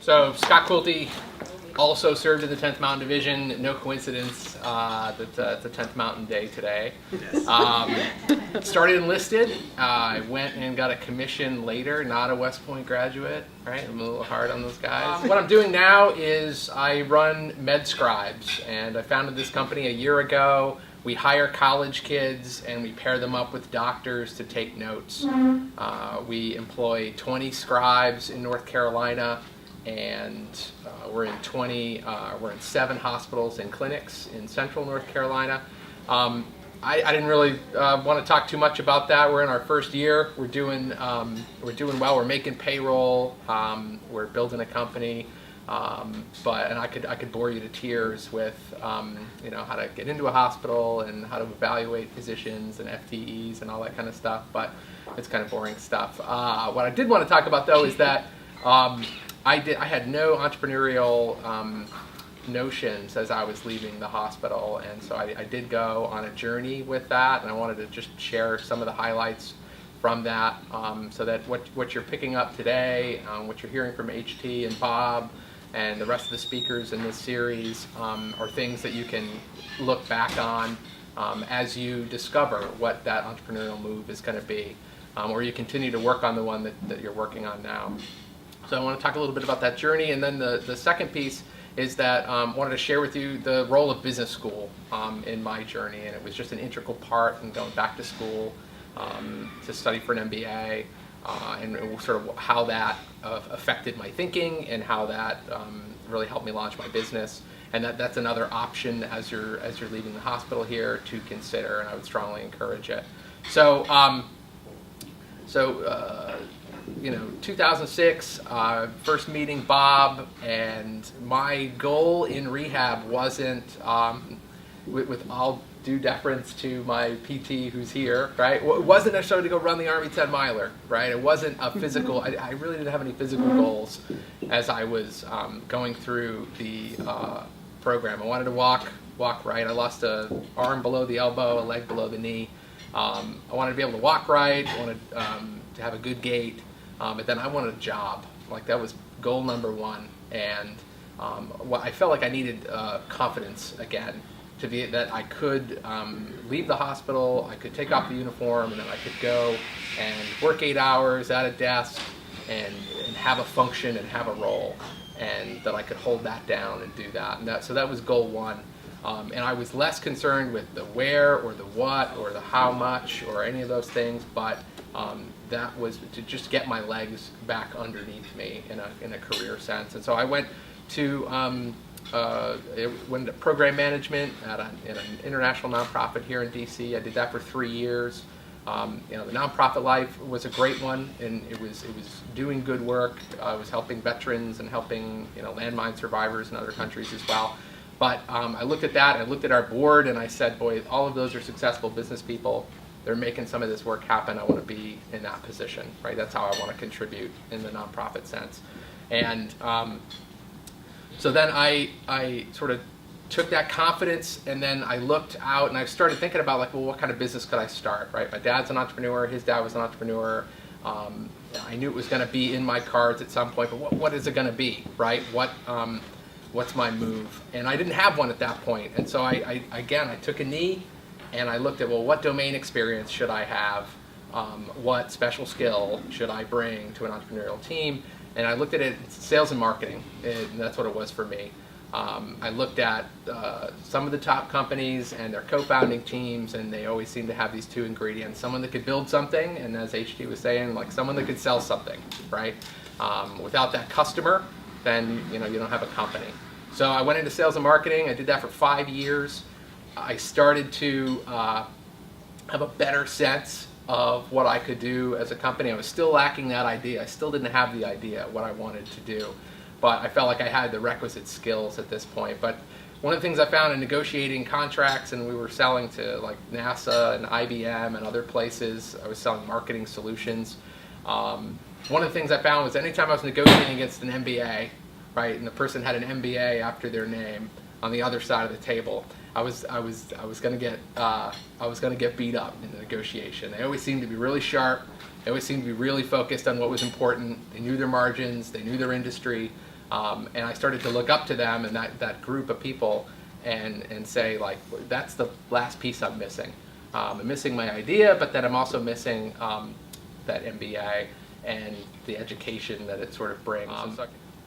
So Scott Quilty also served in the 10th Mountain Division. No coincidence that it's a 10th Mountain Day today. Started enlisted. I went and got a commission later, not a West Point graduate, right? I'm a little hard on those guys. What I'm doing now is I run Medscribes, and I founded this company a year ago. We hire college kids and we pair them up with doctors to take notes. We employ 20 scribes in North Carolina, and we're in 7 hospitals and clinics in central North Carolina. I didn't really want to talk too much about that. We're in our first year. We're doing well. We're making payroll. We're building a company. And I could bore you to tears with how to get into a hospital and how to evaluate physicians and FTEs and all that kind of stuff. But it's kind of boring stuff. What I did want to talk about though is that I had no entrepreneurial notions as I was leaving the hospital, and so I did go on a journey with that, and I wanted to just share some of the highlights from that, so that what you're picking up today, what you're hearing from HT and Bob and the rest of the speakers in this series are things that you can look back on as you discover what that entrepreneurial move is going to be, or you continue to work on the one that you're working on now. So I want to talk a little bit about that journey, and then the second piece is that I wanted to share with you the role of business school in my journey, and it was just an integral part in going back to school to study for an MBA, and sort of how that affected my thinking and how that really helped me launch my business. And that's another option as you're leaving the hospital here to consider, and I would strongly encourage it. So 2006, first meeting Bob, and my goal in rehab wasn't, with all due deference to my PT who's here, right? It wasn't necessarily to go run the Army 10-miler, right? It wasn't a physical, I really didn't have any physical goals as I was going through the program. I wanted to walk right. I lost an arm below the elbow, a leg below the knee. I wanted to be able to walk right. I wanted to have a good gait. But then I wanted a job. Like, that was goal number one. And I felt like I needed confidence again, to be that I could leave the hospital, I could take off the uniform, and then I could go and work 8 hours at a desk and have a function and have a role, and that I could hold that down and do that. So that was goal one. And I was less concerned with the where or the what or the how much or any of those things, but that was to just get my legs back underneath me in a career sense. And so I went to program management at an international nonprofit here in DC. I did that for 3 years. The nonprofit life was a great one, and it was doing good work. I was helping veterans and helping landmine survivors in other countries as well. But I looked at that, I looked at our board, and I said, boy, all of those are successful business people. They're making some of this work happen. I want to be in that position, right? That's how I want to contribute in the nonprofit sense. And so then I sort of took that confidence, and then I looked out, and I started thinking about, like, well, what kind of business could I start, right? My dad's an entrepreneur. His dad was an entrepreneur. I knew it was going to be in my cards at some point, but what is it going to be, right? What's my move? And I didn't have one at that point. And so I took a knee, and I looked at, well, what domain experience should I have? What special skill should I bring to an entrepreneurial team? And I looked at it, sales and marketing, and that's what it was for me. I looked at some of the top companies and their co-founding teams, and they always seem to have these two ingredients: someone that could build something, and as HT was saying, like someone that could sell something, right? Without that customer, then you don't have a company. So I went into sales and marketing. I did that for 5 years. I started to have a better sense of what I could do as a company. I was still lacking that idea. I still didn't have the idea of what I wanted to do, but I felt like I had the requisite skills at this point. But one of the things I found in negotiating contracts, and we were selling to like NASA and IBM and other places, I was selling marketing solutions. One of the things I found was anytime I was negotiating against an MBA, right, and the person had an MBA after their name on the other side of the table, I was going to get beat up in the negotiation. They always seemed to be really sharp. They always seemed to be really focused on what was important. They knew their margins. They knew their industry. And I started to look up to them and that group of people and say, like, that's the last piece I'm missing. I'm missing my idea, but then I'm also missing that MBA and the education that it sort of brings.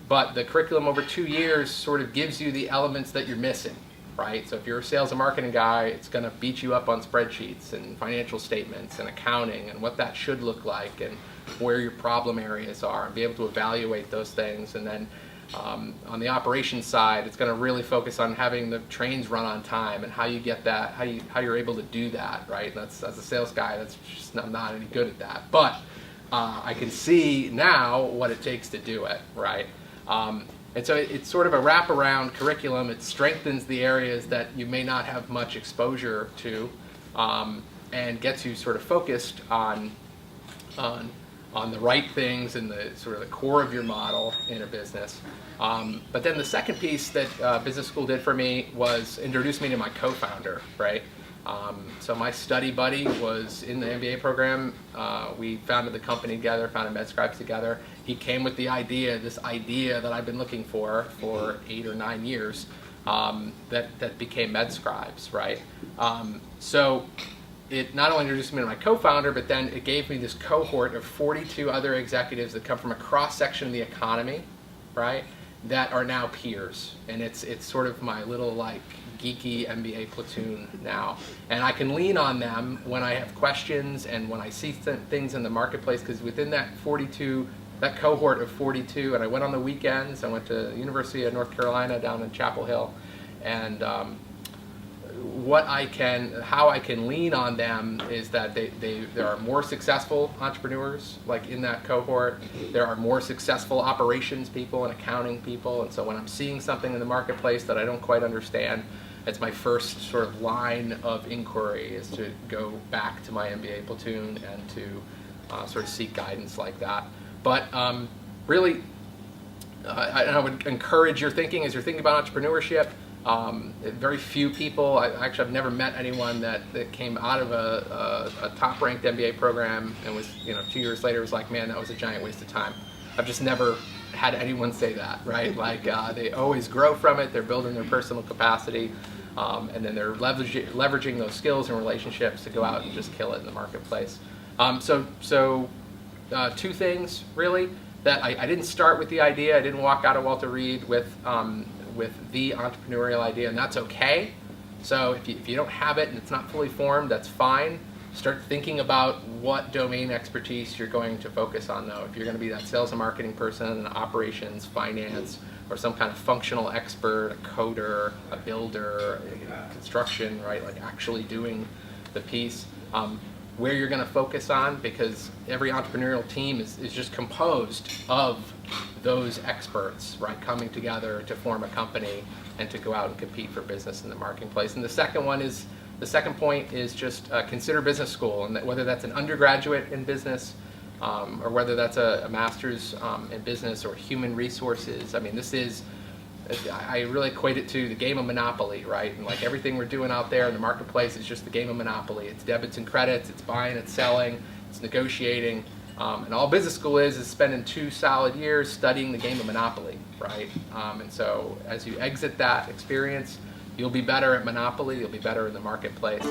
But the curriculum over 2 years sort of gives you the elements that you're missing, right? So if you're a sales and marketing guy, it's going to beat you up on spreadsheets and financial statements and accounting and what that should look like and where your problem areas are, and be able to evaluate those things. And then on the operations side, it's going to really focus on having the trains run on time and how you get that, how you're able to do that, right? That's, as a sales guy, that's just not any good at that. But I can see now what it takes to do it, right? And so it's sort of a wraparound curriculum. It strengthens the areas that you may not have much exposure to, and gets you sort of focused on the right things and the sort of the core of your model in a business. But then the second piece that business school did for me was introduce me to my co-founder, right? So my study buddy was in the MBA program. We founded the company together, founded Medscribes together. He came with the idea, this idea that I've been looking for 8 or 9 years, that became Medscribes, right? So it not only introduced me to my co-founder, but then it gave me this cohort of 42 other executives that come from a cross-section of the economy, right, that are now peers. And it's sort of my little, like, geeky MBA platoon now. And I can lean on them when I have questions and when I see things in the marketplace, because within that cohort of 42, and I went on the weekends, I went to the University of North Carolina down in Chapel Hill, and how I can lean on them is that there are more successful entrepreneurs, like in that cohort. There are more successful operations people and accounting people, and so when I'm seeing something in the marketplace that I don't quite understand, it's my first sort of line of inquiry is to go back to my MBA platoon and to sort of seek guidance like that. But really, I would encourage your thinking as you're thinking about entrepreneurship. Very few people, I've never met anyone that came out of a top-ranked MBA program and was, 2 years later was like, man, that was a giant waste of time. I've just never had anyone say that, right? Like, they always grow from it, they're building their personal capacity, and then they're leveraging those skills and relationships to go out and just kill it in the marketplace. So two things, really, that I didn't start with the idea. I didn't walk out of Walter Reed with the entrepreneurial idea, and that's okay. So if you don't have it and it's not fully formed, that's fine. Start thinking about what domain expertise you're going to focus on, though. If you're going to be that sales and marketing person, operations, finance, or some kind of functional expert, a coder, a builder, construction, right? Like actually doing the piece. Where you're going to focus on, because every entrepreneurial team is just composed of those experts, right, coming together to form a company and to go out and compete for business in the marketplace. And the second point is just consider business school, and whether that's an undergraduate in business or whether that's a master's in business or human resources. I mean, I really equate it to the game of Monopoly, right? And like everything we're doing out there in the marketplace is just the game of Monopoly. It's debits and credits, it's buying, it's selling, it's negotiating. And all business school is spending 2 solid years studying the game of Monopoly, right? And so as you exit that experience, you'll be better at Monopoly, you'll be better in the marketplace.